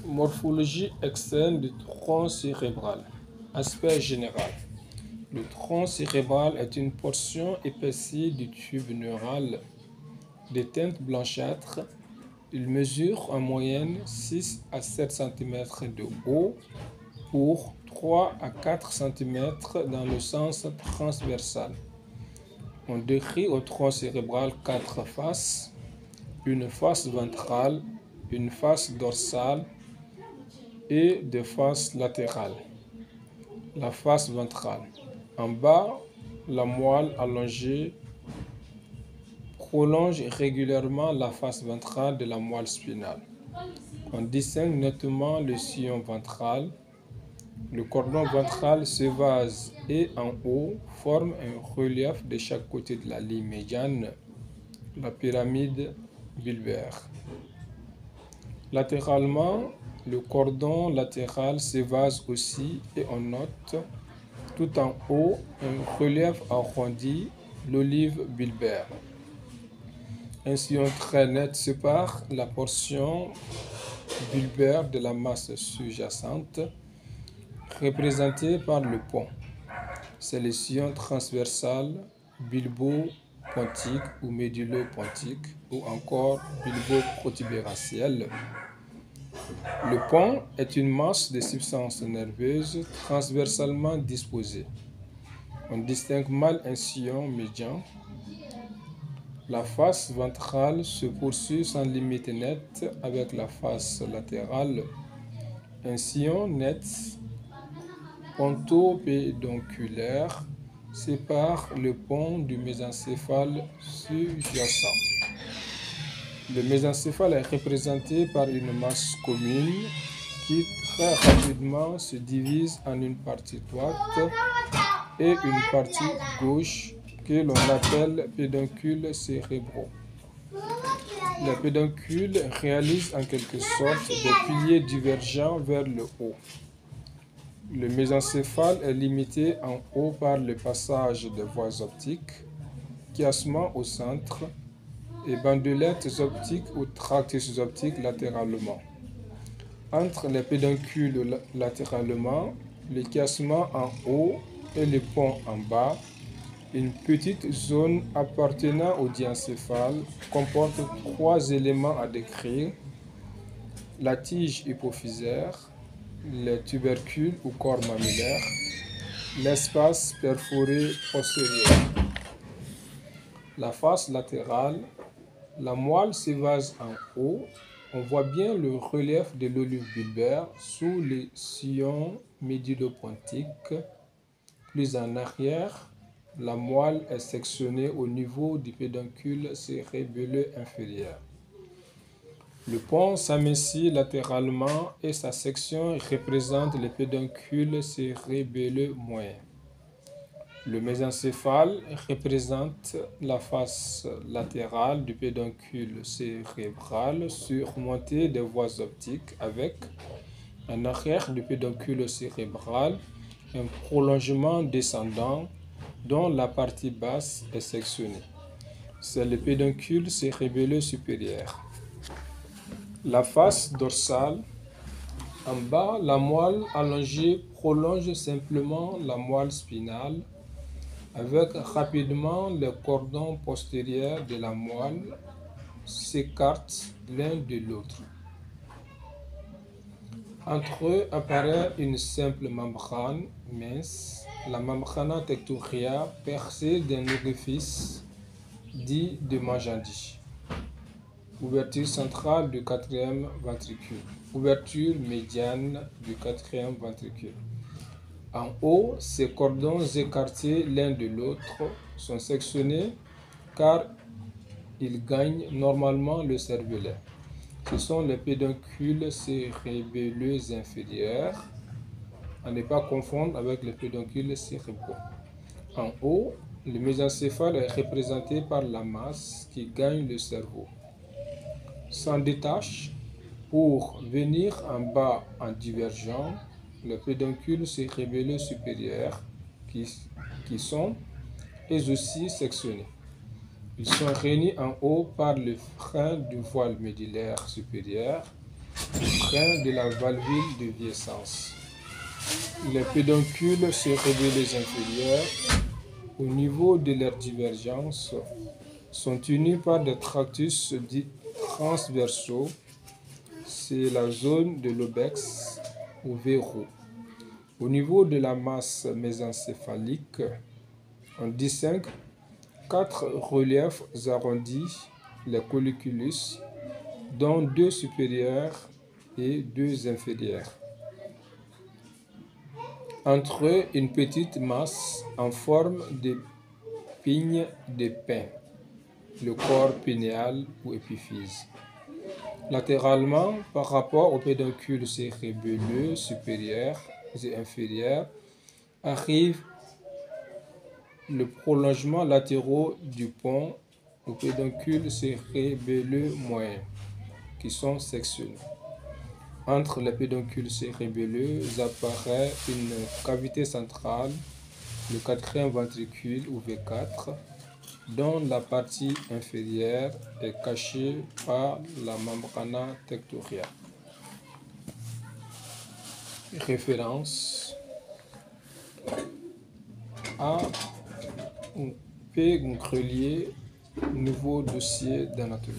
Morphologie externe du tronc cérébral. Aspect général. Le tronc cérébral est une portion épaissie du tube neural de teinte blanchâtre. Il mesure en moyenne 6 à 7 cm de haut pour 3 à 4 cm dans le sens transversal. On décrit au tronc cérébral 4 faces, une face ventrale, une face dorsale et des faces latérales. La face ventrale. En bas, la moelle allongée prolonge régulièrement la face ventrale de la moelle spinale. On distingue nettement le sillon ventral. Le cordon ventral s'évase et en haut forme un relief de chaque côté de la ligne médiane, la pyramide bulbaire. Latéralement, le cordon latéral s'évase aussi et on note tout en haut un relief arrondi, l'olive bulbaire. Un sillon très net sépare la portion bulbaire de la masse sous-jacente, représentée par le pont. C'est le sillon transversal bulbo-pontique ou médullo-pontique ou encore bulbo-protubérantiel. Le pont est une masse de substances nerveuses transversalement disposée. On distingue mal un sillon médian. La face ventrale se poursuit sans limite nette avec la face latérale. Un sillon net pontopédonculaire sépare le pont du mésencéphale sous-jacent. Le mésencéphale est représenté par une masse commune qui très rapidement se divise en une partie droite et une partie gauche que l'on appelle pédoncules cérébraux. Les pédoncules réalisent en quelque sorte des piliers divergents vers le haut. Le mésencéphale est limité en haut par le passage des voies optiques, chiasma au centre et bandelettes optiques ou tractus optiques latéralement. Entre les pédoncules latéralement, le chiasma en haut et le pont en bas, une petite zone appartenant au diencéphale comporte 3 éléments à décrire: la tige hypophysaire, les tubercules ou corps mammulaire, l'espace perforé postérieur. La face latérale, la moelle s'évase en haut. On voit bien le relief de l'olive bulbaire sous le sillon médullopontique. Plus en arrière, la moelle est sectionnée au niveau du pédoncule cérébelleux inférieur. Le pont s'amincit latéralement et sa section représente le pédoncule cérébelleux moyen. Le mésencéphale représente la face latérale du pédoncule cérébral surmontée des voies optiques avec, en arrière du pédoncule cérébral, un prolongement descendant dont la partie basse est sectionnée. C'est le pédoncule cérébelleux supérieur. La face dorsale. En bas, la moelle allongée prolonge simplement la moelle spinale avec rapidement les cordons postérieurs de la moelle s'écartent l'un de l'autre. Entre eux apparaît une simple membrane mince, la membrana tectoria, percée d'un orifice dit de Magendie. Ouverture centrale du quatrième ventricule. Ouverture médiane du quatrième ventricule. En haut, ces cordons écartés l'un de l'autre sont sectionnés car ils gagnent normalement le cervelet. Ce sont les pédoncules cérébelleux inférieurs, à ne pas confondre avec les pédoncules cérébraux. En haut, le mésencéphale est représenté par la masse qui gagne le cerveau. S'en détache pour venir en bas en divergeant les pédoncules cérébelleux supérieurs qui sont eux aussi sectionnés. Ils sont réunis en haut par le frein du voile médullaire supérieur, le frein de la valvule de Viescence. Les pédoncules cérébelleux inférieurs, au niveau de leur divergence, sont unis par des tractus dits transversaux. C'est la zone de l'obex ou verrou. Au niveau de la masse mésencéphalique, on distingue 4 reliefs arrondis, les colliculus, dont 2 supérieurs et 2 inférieurs. Entre eux, une petite masse en forme de pigne de pin, le corps pinéal ou épiphyse. Latéralement, par rapport aux pédoncules cérébelleux supérieurs et inférieurs, arrive le prolongement latéraux du pont aux pédoncules cérébelleux moyens, qui sont sectionnés. Entre les pédoncules cérébelleux apparaît une cavité centrale, le quatrième ventricule ou V4, dont la partie inférieure est cachée par la membrana tectoria. Référence A. P. Grelier, nouveau dossier d'anatomie.